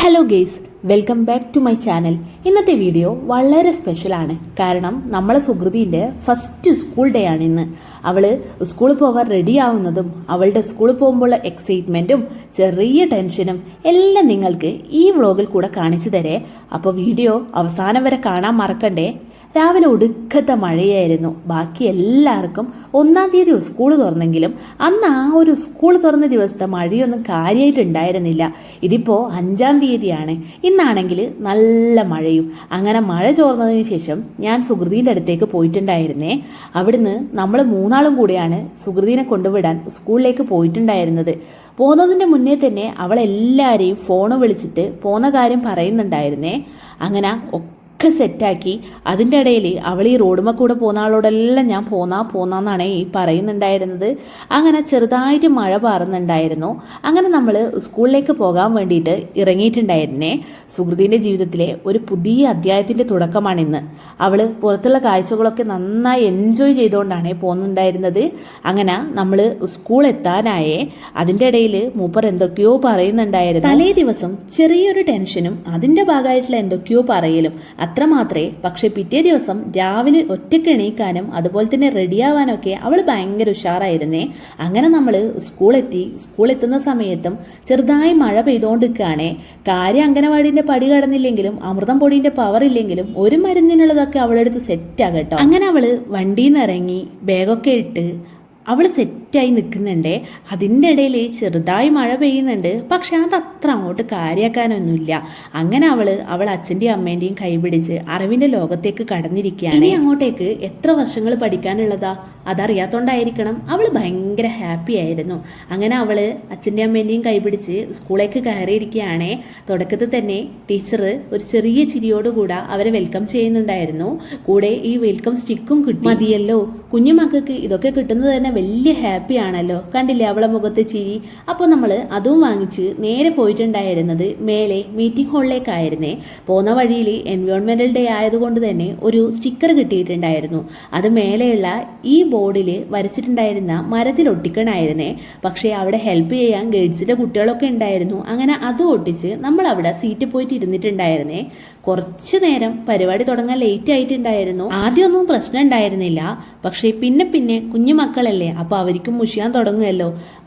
Hello guys, welcome back to my channel. ഇന്നത്തെ video വളരെ സ്പെഷ്യലാണ്. കാരണം നമ്മളെ സുകൃതിൻ്റെ ഫസ്റ്റ് സ്കൂൾ ഡേ ആണ് ഇന്ന്. അവൾ സ്കൂളിൽ പോകാൻ റെഡി ആവുന്നതും അവളുടെ സ്കൂളിൽ പോകുമ്പോഴുള്ള എക്സൈറ്റ്മെൻറ്റും ചെറിയ ടെൻഷനും എല്ലാം നിങ്ങൾക്ക് ഈ വ്ളോഗിൽ കൂടെ കാണിച്ചു തരേ. അപ്പോൾ വീഡിയോ അവസാനം വരെ കാണാൻ മറക്കണ്ടേ. രാവിലെ ഒടുക്കത്തെ മഴയായിരുന്നു. ബാക്കി എല്ലാവർക്കും 1-ാം തീയതി സ്കൂൾ തുറന്നെങ്കിലും അന്ന് ആ ഒരു സ്കൂൾ തുറന്ന ദിവസത്തെ മഴയൊന്നും കാര്യമായിട്ടുണ്ടായിരുന്നില്ല. ഇതിപ്പോൾ 5-ാം തീയതിയാണ്. ഇന്നാണെങ്കിൽ നല്ല മഴയും. അങ്ങനെ മഴ ചോർന്നതിന് ശേഷം ഞാൻ സുകൃതിൻ്റെ അടുത്തേക്ക് പോയിട്ടുണ്ടായിരുന്നേ. അവിടുന്ന് നമ്മൾ 3 കൂടിയാണ് സുകൃതിനെ കൊണ്ടുവിടാൻ സ്കൂളിലേക്ക് പോയിട്ടുണ്ടായിരുന്നത്. പോകുന്നതിൻ്റെ മുന്നേ തന്നെ അവളെല്ലാവരെയും ഫോണ് വിളിച്ചിട്ട് പോന്ന കാര്യം പറയുന്നുണ്ടായിരുന്നേ. അങ്ങനെ ഒക്കെ സെറ്റാക്കി. അതിൻ്റെ ഇടയിൽ അവൾ ഈ റോഡുമ്മ കൂടെ പോകുന്ന ആളോടെല്ലാം ഞാൻ പോന്നാന്നാണ് ഈ പറയുന്നുണ്ടായിരുന്നത്. അങ്ങനെ ചെറുതായിട്ട് മഴ പാറുന്നുണ്ടായിരുന്നു. അങ്ങനെ നമ്മൾ സ്കൂളിലേക്ക് പോകാൻ വേണ്ടിയിട്ട് ഇറങ്ങിയിട്ടുണ്ടായിരുന്നേ. സുകൃതിൻ്റെ ജീവിതത്തിലെ ഒരു പുതിയ അധ്യായത്തിൻ്റെ തുടക്കമാണിന്ന്. അവൾ പുറത്തുള്ള കാഴ്ചകളൊക്കെ നന്നായി എൻജോയ് ചെയ്തുകൊണ്ടാണ് പോകുന്നുണ്ടായിരുന്നത്. അങ്ങനെ നമ്മൾ സ്കൂൾ എത്താനായേ. അതിൻ്റെ ഇടയിൽ മൂപ്പർ എന്തൊക്കെയോ പറയുന്നുണ്ടായിരുന്നു. തലേ ദിവസം ചെറിയൊരു ടെൻഷനും അതിൻ്റെ ഭാഗമായിട്ടുള്ള എന്തൊക്കെയോ പറയലും അത്രമാത്രേ. പക്ഷെ പിറ്റേ ദിവസം രാവിലെ ഒറ്റയ്ക്ക് എണീക്കാനും അതുപോലെ തന്നെ റെഡിയാവാനൊക്കെ അവൾ ഭയങ്കര ഉഷാറായിരുന്നേ. അങ്ങനെ നമ്മൾ സ്കൂളെത്തുന്ന സമയത്തും ചെറുതായി മഴ പെയ്തുകൊണ്ടിരിക്കുകയാണേ. കാര്യം അംഗനവാടിൻ്റെ പടി കടന്നില്ലെങ്കിലും അമൃതം പൊടിൻ്റെ പവർ ഇല്ലെങ്കിലും ഒരു മരുന്നിനുള്ളതൊക്കെ അവളെടുത്ത് സെറ്റാകട്ടോ. അങ്ങനെ അവൾ വണ്ടിയിൽ നിന്ന് ഇറങ്ങി ബാഗൊക്കെ ഇട്ട് അവൾ സെറ്റായി നിൽക്കുന്നുണ്ടേ. അതിൻ്റെ ഇടയിൽ ചെറുതായി മഴ പെയ്യുന്നുണ്ട്. പക്ഷെ അതത്ര അങ്ങോട്ട് കാര്യമാക്കാനൊന്നുമില്ല. അങ്ങനെ അവൾ അച്ഛൻ്റെയും അമ്മേൻ്റെയും കൈപിടിച്ച് അറിവിൻ്റെ ലോകത്തേക്ക് കടന്നിരിക്കുകയാണ്. ഇനി അങ്ങോട്ടേക്ക് എത്ര വർഷങ്ങൾ പഠിക്കാനുള്ളതാ അതറിയാത്തോണ്ടായിരിക്കണം അവൾ ഭയങ്കര ഹാപ്പി ആയിരുന്നു. അങ്ങനെ അവൾ അച്ഛൻ്റെയും അമ്മേൻ്റെയും കൈപിടിച്ച് സ്കൂളിലേക്ക് കയറിയിരിക്കുകയാണേ. തുടക്കത്തിൽ തന്നെ ടീച്ചർ ഒരു ചെറിയ ചിരിയോടുകൂടെ അവരെ വെൽക്കം ചെയ്യുന്നുണ്ടായിരുന്നു. കൂടെ ഈ വെൽക്കം സ്റ്റിക്കും കിട്ടി. മതിയല്ലോ, കുഞ്ഞുമക്കൾക്ക് ഇതൊക്കെ കിട്ടുന്നത് തന്നെ വലിയ ഹാപ്പി ആണല്ലോ. കണ്ടില്ലേ അവളെ മുഖത്ത് ചിരി. അപ്പോൾ നമ്മൾ അതും വാങ്ങിച്ച് നേരെ പോയിട്ടുണ്ടായിരുന്നത് മേലെ മീറ്റിംഗ് ഹാളിലേക്കായിരുന്നേ. പോകുന്ന വഴിയിൽ എൻവയോൺമെന്റൽ ഡേ ആയതുകൊണ്ട് തന്നെ ഒരു സ്റ്റിക്കർ കിട്ടിയിട്ടുണ്ടായിരുന്നു. അത് മേലെയുള്ള ഈ ബോർഡിൽ വരച്ചിട്ടുണ്ടായിരുന്ന മരത്തിൽ ഒട്ടിക്കണമായിരുന്നേ. പക്ഷേ അവിടെ ഹെൽപ്പ് ചെയ്യാൻ ഗൈഡ്സിൻ്റെ കുട്ടികളൊക്കെ ഉണ്ടായിരുന്നു. അങ്ങനെ അത് ഒട്ടിച്ച് നമ്മൾ അവിടെ സീറ്റിൽ പോയിട്ട് ഇരുന്നിട്ടുണ്ടായിരുന്നേ. കുറച്ചു നേരം പരിപാടി തുടങ്ങാൻ ലേറ്റ് ആയിട്ടുണ്ടായിരുന്നു. ആദ്യമൊന്നും പ്രശ്നം ഉണ്ടായിരുന്നില്ല. പക്ഷേ പിന്നെ കുഞ്ഞുമക്കളല്ലേ, അപ്പോൾ അവർക്കും മുഷിയാൻ തുടങ്ങുമല്ലോ.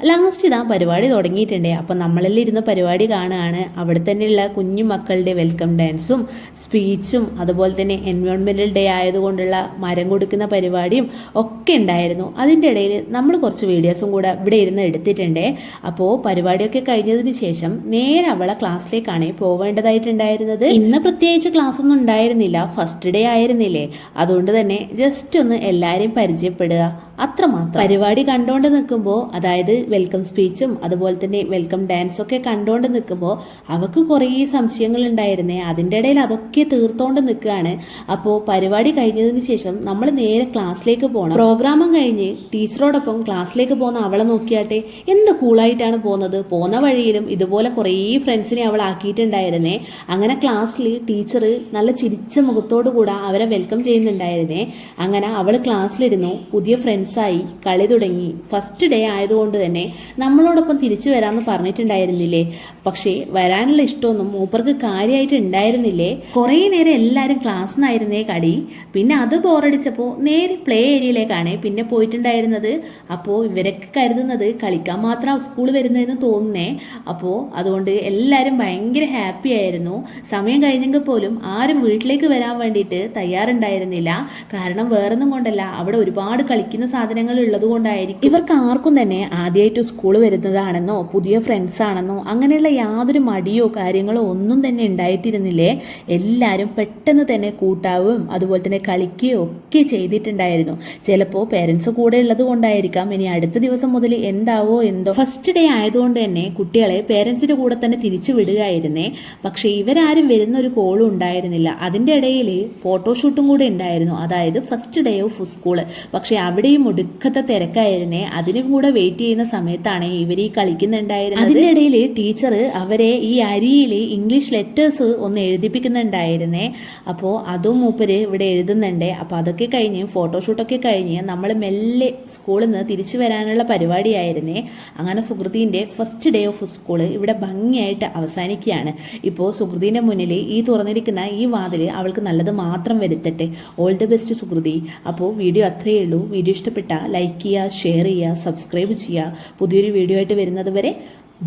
ലാസ്റ്റ് ഇതാ പരിപാടി തുടങ്ങിയിട്ടുണ്ടേ. അപ്പം നമ്മളെല്ലാം ഇരുന്ന് പരിപാടി കാണുകയാണ്. അവിടെ തന്നെയുള്ള കുഞ്ഞുമക്കളുടെ വെൽക്കം ഡാൻസും സ്പീച്ചും അതുപോലെ തന്നെ എൻവയോൺമെൻറ്റൽ ഡേ ആയതുകൊണ്ടുള്ള മരം കൊടുക്കുന്ന പരിപാടിയും ഒക്കെ ഉണ്ടായിരുന്നു. അതിൻ്റെ ഇടയിൽ നമ്മൾ കുറച്ച് വീഡിയോസും കൂടെ ഇവിടെ ഇരുന്ന് എടുത്തിട്ടുണ്ടേ. അപ്പോൾ പരിപാടിയൊക്കെ കഴിഞ്ഞതിന് ശേഷം നേരെ അവളെ ക്ലാസ്സിലേക്കാണ് പോവേണ്ടതായിട്ടുണ്ടായിരുന്നത്. ഇന്ന് പ്രത്യേകിച്ച് ക്ലാസ് ഒന്നും ഉണ്ടായിരുന്നില്ല, ഫസ്റ്റ് ഡേ ആയിരുന്നില്ലേ. അതുകൊണ്ട് തന്നെ ജസ്റ്റ് ഒന്ന് എല്ലാവരെയും പരിചയപ്പെടുക അത്രമാത്രം. പരിപാടി കണ്ടുകൊണ്ട് നിൽക്കുമ്പോൾ, അതായത് വെൽക്കം സ്പീച്ചും അതുപോലെ തന്നെ വെൽക്കം ഡാൻസും ഒക്കെ കണ്ടുകൊണ്ട് നിൽക്കുമ്പോൾ അവൾക്ക് കുറേ സംശയങ്ങൾ ഉണ്ടായിരുന്നേ. അതിൻ്റെ ഇടയിൽ അതൊക്കെ തീർത്തോണ്ട് നിൽക്കുകയാണ്. അപ്പോൾ പരിപാടി കഴിഞ്ഞതിന് ശേഷം നമ്മൾ നേരെ ക്ലാസ്സിലേക്ക് പോകണം. പ്രോഗ്രാമും കഴിഞ്ഞ് ടീച്ചറോടൊപ്പം ക്ലാസ്സിലേക്ക് പോകുന്ന അവളെ നോക്കിയാട്ടെ, എന്ത് കൂളായിട്ടാണ് പോകുന്നത്. പോകുന്ന വഴിയിലും ഇതുപോലെ കുറേ ഫ്രണ്ട്സിനെ അവൾ ആക്കിയിട്ടുണ്ടായിരുന്നേ. അങ്ങനെ ക്ലാസ്സിൽ ടീച്ചർ നല്ല ചിരിച്ച മുഖത്തോടു കൂടെ അവരെ വെൽക്കം ചെയ്യുന്നുണ്ടായിരുന്നേ. അങ്ങനെ അവൾ ക്ലാസ്സിലിരുന്നു, പുതിയ ഫ്രണ്ട്സായി കളി തുടങ്ങി. ഫസ്റ്റ് ഡേ ആയതുകൊണ്ട് തന്നെ നമ്മളോടൊപ്പം തിരിച്ചു വരാമെന്ന് പറഞ്ഞിട്ടുണ്ടായിരുന്നില്ലേ. പക്ഷേ വരാനുള്ള ഇഷ്ടമൊന്നും മൂപ്പർക്ക് കാര്യമായിട്ട് ഉണ്ടായിരുന്നില്ലേ. കുറേ നേരം എല്ലാവരും ക്ലാസ്സിൽ നിന്നായിരുന്നേ കളി. പിന്നെ അത് ബോറടിച്ചപ്പോൾ നേരെ പ്ലേ ഏരിയയിലേക്കാണ് പിന്നെ പോയിട്ടുണ്ടായിരുന്നത്. അപ്പോൾ ഇവരൊക്കെ കരുതുന്നത് കളിക്കാൻ മാത്രം സ്കൂൾ വരുന്നതെന്ന് തോന്നുന്നേ. അപ്പോൾ അതുകൊണ്ട് എല്ലാവരും ഭയങ്കര ഹാപ്പി ആയിരുന്നു. സമയം കഴിഞ്ഞെങ്കിൽ പോലും ആരും വീട്ടിലേക്ക് വരാൻ വേണ്ടിയിട്ട് തയ്യാറുണ്ടായിരുന്നില്ല. കാരണം വേറൊന്നും കൊണ്ടല്ല, അവിടെ ഒരുപാട് കളിക്കുന്ന സാധനങ്ങൾ ഉള്ളത് കൊണ്ടായിരിക്കും. ഇവർക്ക് ആർക്കും തന്നെ ആദ്യമായിട്ട് സ്കൂൾ വരുന്നതാണെന്നോ പുതിയ ഫ്രണ്ട്സ് ആണെന്നോ അങ്ങനെയുള്ള യാതൊരു മടിയോ കാര്യങ്ങളോ ഒന്നും തന്നെ ഉണ്ടായിട്ടിരുന്നില്ലേ. എല്ലാവരും പെട്ടെന്ന് തന്നെ കൂട്ടാവുകയും അതുപോലെ തന്നെ കളിക്കുകയോ ഒക്കെ ചെയ്തിട്ടുണ്ടായിരുന്നു. ചിലപ്പോൾ പേരൻസ് കൂടെ ഉള്ളത് കൊണ്ടായിരിക്കാം. ഇനി അടുത്ത ദിവസം മുതൽ എന്താവോ എന്തോ. ഫസ്റ്റ് ഡേ ആയതുകൊണ്ട് തന്നെ കുട്ടികളെ പേരൻസിൻ്റെ കൂടെ തന്നെ തിരിച്ചു വിടുകയായിരുന്നേ. പക്ഷേ ഇവരാരും വരുന്നൊരു കോളും ഉണ്ടായിരുന്നില്ല. അതിൻ്റെ ഇടയിൽ ഫോട്ടോഷൂട്ടും കൂടെ ഉണ്ടായിരുന്നു, അതായത് ഫസ്റ്റ് ഡേ ഓഫ് സ്കൂൾ. പക്ഷേ അവിടെയും ഒടുക്കത്തെ തിരക്കായിരുന്നേ. അതിനും കൂടെ വെയിറ്റ് ചെയ്യുന്ന സമയത്താണ് ഇവർ ഈ കളിക്കുന്നുണ്ടായിരുന്നത്. അതിനിടയിൽ ടീച്ചർ അവരെ ഈ അരിയിൽ ഇംഗ്ലീഷ് ലെറ്റേഴ്സ് ഒന്ന് എഴുതിപ്പിക്കുന്നുണ്ടായിരുന്നേ. അപ്പോൾ അതും മൂപ്പര് ഇവിടെ എഴുതുന്നുണ്ട്. അപ്പോൾ അതൊക്കെ കഴിഞ്ഞ് ഫോട്ടോഷൂട്ടൊക്കെ കഴിഞ്ഞ് നമ്മൾ മെല്ലെ സ്കൂളിൽ നിന്ന് തിരിച്ചു വരാനുള്ള പരിപാടിയായിരുന്നേ. അങ്ങനെ സുകൃതിൻ്റെ ഫസ്റ്റ് ഡേ ഓഫ് സ്കൂൾ ഇവിടെ ഭംഗിയായിട്ട് അവസാനിക്കുകയാണ്. ഇപ്പോൾ സുകൃതിൻ്റെ മുന്നിൽ ഈ തുറന്നിരിക്കുന്ന ഈ വാതിൽ അവൾക്ക് നല്ലത് മാത്രം വരുത്തട്ടെ. All the best Sukriti. അപ്പോൾ വീഡിയോ അത്രയേ ഉള്ളൂ. വീഡിയോ ഇഷ്ടപ്പെട്ടാൽ ലൈക്ക് ചെയ്യുക, ഷെയർ ചെയ്യുക, സബ്സ്ക്രൈബ് ചെയ്യുക. പുതിയൊരു വീഡിയോ ആയിട്ട് വരുന്നത് വരെ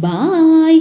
ബായ്.